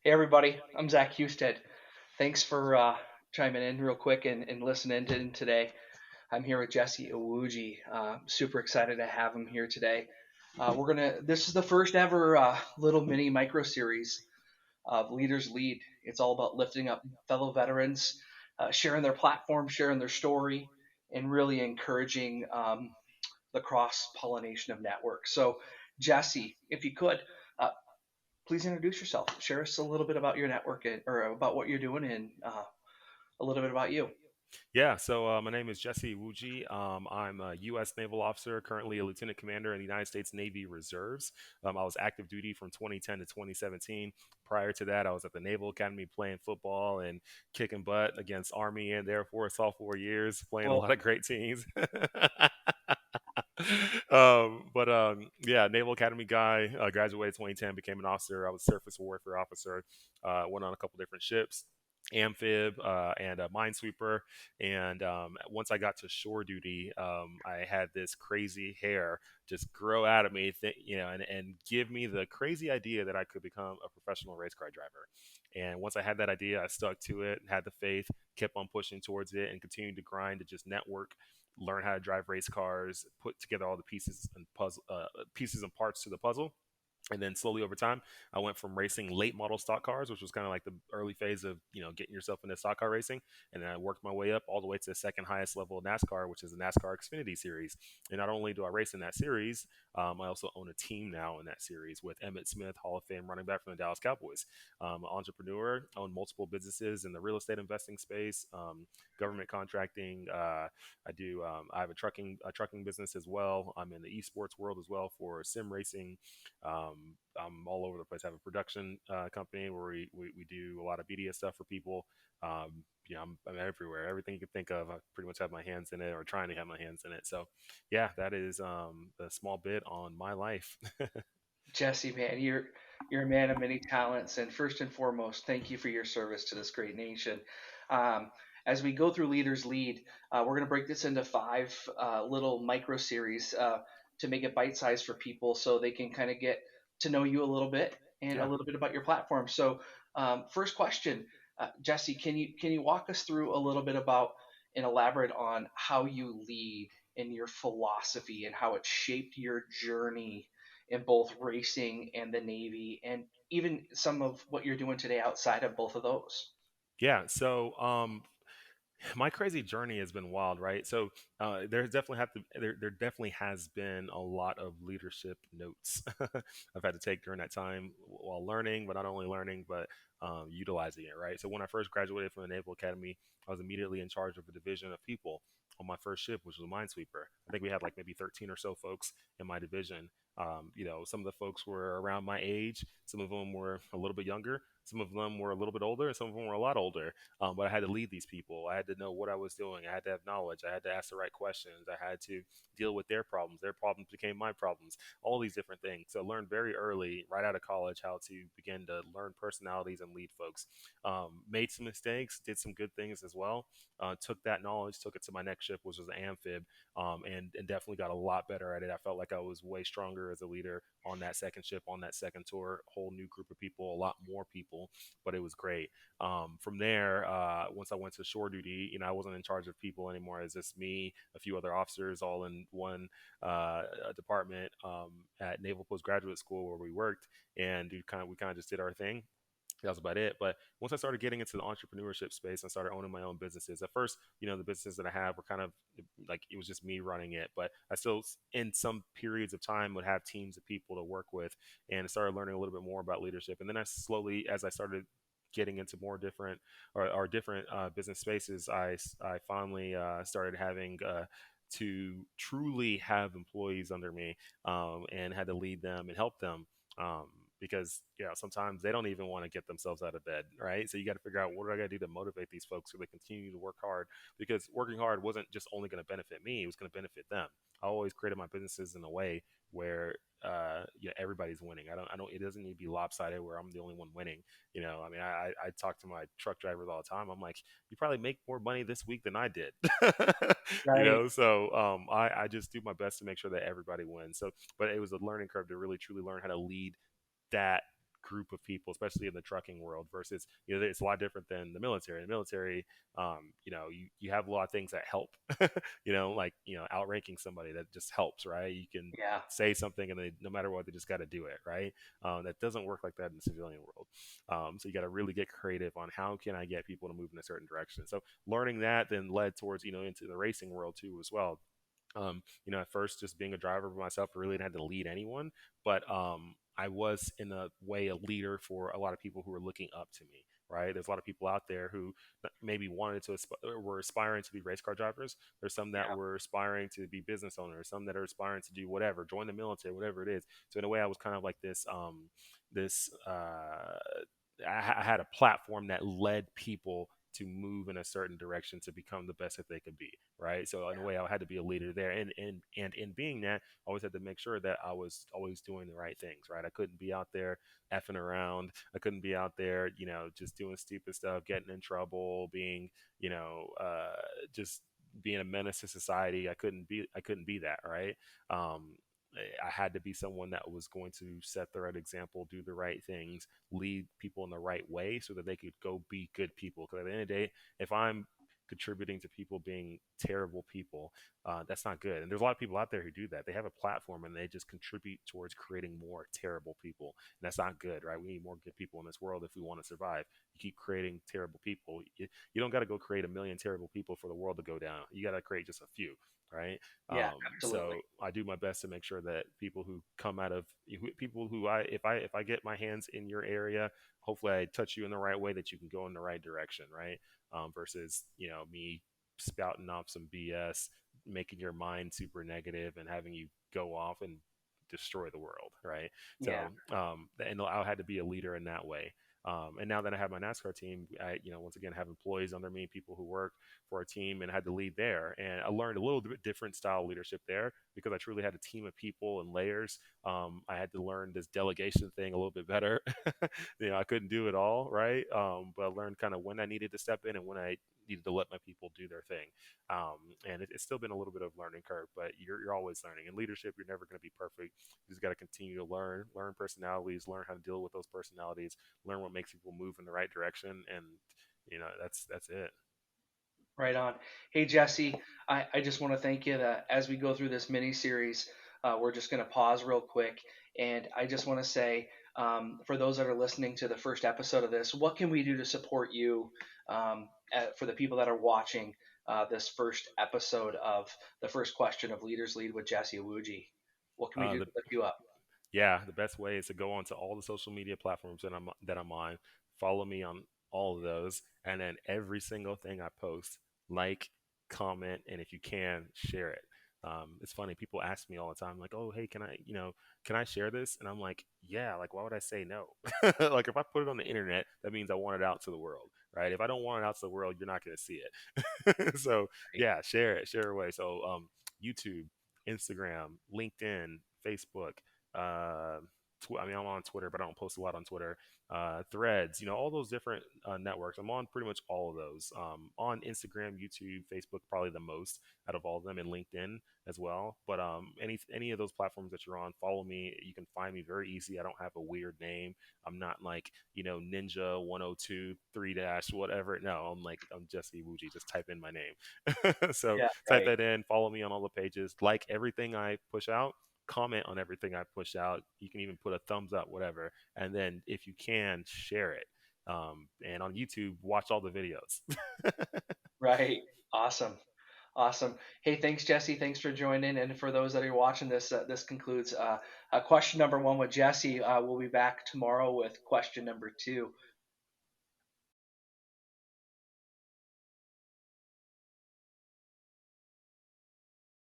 Hey everybody, I'm Zach Husted. Thanks for chiming in real quick and listening in today. I'm here with Jesse Iwuji. Super excited to have him here today. This is the first ever little mini micro series of Leaders Lead. It's all about lifting up fellow veterans, sharing their platform, sharing their story, and really encouraging the cross pollination of networks. So, Jesse, if you could, uh, please introduce yourself. Share us a little bit about your network or about what you're doing and a little bit about you. Yeah, so my name is Jesse Iwuji. I'm a U.S. naval officer, currently a lieutenant commander in the United States Navy Reserves. I was active duty from 2010 to 2017. Prior to that, I was at the Naval Academy playing football and kicking butt against Army and Air Force all 4 years, playing a Well, lot of great teams. Yeah, Naval Academy guy, graduated 2010, became an officer. I was a surface warfare officer, went on a couple different ships, amphib and a minesweeper. And once I got to shore duty, I had this crazy hair just grow out of me, and give me the crazy idea that I could become a professional race car driver. And once I had that idea, I stuck to it, had the faith, kept on pushing towards it, and continued to grind to just network, learn how to drive race cars, put together all the pieces and parts to the puzzle. And then slowly over time, I went from racing late model stock cars, which was kind of like the early phase of getting yourself into stock car racing, and then I worked my way up all the way to the second highest level of NASCAR, which is the NASCAR Xfinity Series. And not only do I race in that series, I also own a team now in that series with Emmett Smith, Hall of Fame running back from the Dallas Cowboys. An entrepreneur, own multiple businesses in the real estate investing space, government contracting. I have a trucking business as well. I'm in the esports world as well for sim racing. I'm all over the place. I have a production company where we do a lot of media stuff for people. I'm everywhere. Everything you can think of, I pretty much have my hands in it or trying to have my hands in it. So, yeah, that is a small bit on my life. Jesse, man, you're a man of many talents, and first and foremost, thank you for your service to this great nation. Um, as we go through Leaders Lead, we're going to break this into five little micro series to make it bite sized for people, so they can kind of get to know you a little bit and a Yeah. little bit about your platform. So, first question, Jesse, can you walk us through a little bit about and elaborate on how you lead and your philosophy and how it shaped your journey in both racing and the Navy, and even some of what you're doing today outside of both of those? Yeah. So my crazy journey has been wild, right? So there definitely has been a lot of leadership notes I've had to take during that time while learning, but not only learning, but utilizing it, right? So when I first graduated from the Naval Academy, I was immediately in charge of a division of people on my first ship, which was a minesweeper. I think we had like maybe 13 or so folks in my division. Some of the folks were around my age, some of them were a little bit younger, some of them were a little bit older, and some of them were a lot older. But I had to lead these people. I had to know what I was doing. I had to have knowledge. I had to ask the right questions. I had to deal with their problems. Their problems became my problems. All these different things. So I learned very early, right out of college, how to begin to learn personalities and lead folks. Made some mistakes, did some good things as well. Took that knowledge, took it to my next ship, which was an amphib, and definitely got a lot better at it. I felt like I was way stronger as a leader on that second ship, on that second tour. Whole new group of people, a lot more people, but it was great. From there, once I went to shore duty, I wasn't in charge of people anymore. It's just me, a few other officers, all in one department at Naval Postgraduate School where we worked, and we kind of just did our thing. That was about it. But once I started getting into the entrepreneurship space and started owning my own businesses, at first, the businesses that I have were kind of like it was just me running it. But I still, in some periods of time, would have teams of people to work with, and I started learning a little bit more about leadership. And then I slowly, as I started getting into more different or different business spaces, I finally started having to truly have employees under me, and had to lead them and help them. Um, because sometimes they don't even want to get themselves out of bed, right? So you got to figure out what do I got to do to motivate these folks so they continue to work hard, because working hard wasn't just only going to benefit me, it was going to benefit them. I always created my businesses in a way where everybody's winning. I don't it doesn't need to be lopsided where I'm the only one winning. I mean, I talk to my truck drivers all the time. I'm like, you probably make more money this week than I did. Right. So I just do my best to make sure that everybody wins. So but it was a learning curve to really truly learn how to lead that group of people, especially in the trucking world, versus it's a lot different than the military. In the military, you have a lot of things that help, like outranking somebody that just helps, right? You can Yeah. say something and they, no matter what, they just got to do it, right? That doesn't work like that in the civilian world. So you got to really get creative on how can I get people to move in a certain direction. So learning that then led towards into the racing world too as well. At first, just being a driver for myself, I really didn't have to lead anyone, but I was in a way a leader for a lot of people who were looking up to me. Right, there's a lot of people out there who maybe wanted to were aspiring to be race car drivers. There's some that Yeah. were aspiring to be business owners, some that are aspiring to do whatever, join the military, whatever it is. So in a way, I was kind of like this I had a platform that led people to move in a certain direction to become the best that they could be, right? So in a way, I had to be a leader there, and in being that, I always had to make sure that I was always doing the right things, right? I couldn't be out there effing around. I couldn't be out there, just doing stupid stuff, getting in trouble, being, you know, uh, just being a menace to society. I couldn't be that, right? Um, I had to be someone that was going to set the right example, do the right things, lead people in the right way so that they could go be good people. Because at the end of the day, if I'm contributing to people being terrible people, that's not good. And there's a lot of people out there who do that. They have a platform and they just contribute towards creating more terrible people. And that's not good, right? We need more good people in this world if we want to survive. You keep creating terrible people. You don't got to go create a million terrible people for the world to go down. You got to create just a few, right? Yeah. So Absolutely. I do my best to make sure that people who come out of people who if I get my hands in your area, hopefully I touch you in the right way that you can go in the right direction, right? Versus me spouting off some BS, making your mind super negative and having you go off and destroy the world, right? Yeah. So and I had to be a leader in that way. And now that I have my NASCAR team, I once again have employees under me, people who work for a team, and I had to lead there. And I learned a little bit different style of leadership there because I truly had a team of people and layers. I had to learn this delegation thing a little bit better. I couldn't do it all, right? But I learned kind of when I needed to step in and when I needed to let my people do their thing. And it's still been a little bit of learning curve, but you're always learning. In leadership, you're never going to be perfect. You just got to continue to learn personalities, learn how to deal with those personalities, learn what makes people move in the right direction, and that's it. Right on. Hey, Jesse, I just want to thank you that as we go through this mini series, we're just going to pause real quick. And I just want to say, for those that are listening to the first episode of this, what can we do to support you for the people that are watching this first episode of the first question of Leaders Lead with Jesse Iwuji? What can we do The to lift you up? Yeah, the best way is to go onto all the social media platforms that I'm on. Follow me on all of those, and then every single thing I post, like, comment, and if you can, share it. It's funny. People ask me all the time, like, "Oh, hey, can I share this?" And I'm like, "Yeah." Like, why would I say no? Like, if I put it on the internet, that means I want it out to the world, right? If I don't want it out to the world, you're not going to see it. So, Right. yeah, share it, share away. So, YouTube, Instagram, LinkedIn, Facebook, uh, I mean, I'm on Twitter, but I don't post a lot on Twitter. Threads, all those different networks. I'm on pretty much all of those. On Instagram, YouTube, Facebook, probably the most out of all of them, and LinkedIn as well. But any of those platforms that you're on, follow me. You can find me very easy. I don't have a weird name. I'm not like Ninja 102 3 dash whatever. No, I'm Jesse Iwuji. Just type in my name. So Yeah. type Right. that in. Follow me on all the pages. Like everything I push out, comment on everything I push out. You can even put a thumbs up, whatever. And then if you can, share it. And on YouTube, watch all the videos. Right. Awesome. Awesome. Hey, thanks, Jesse. Thanks for joining. And for those that are watching this, this concludes question number one with Jesse. We'll be back tomorrow with question number two.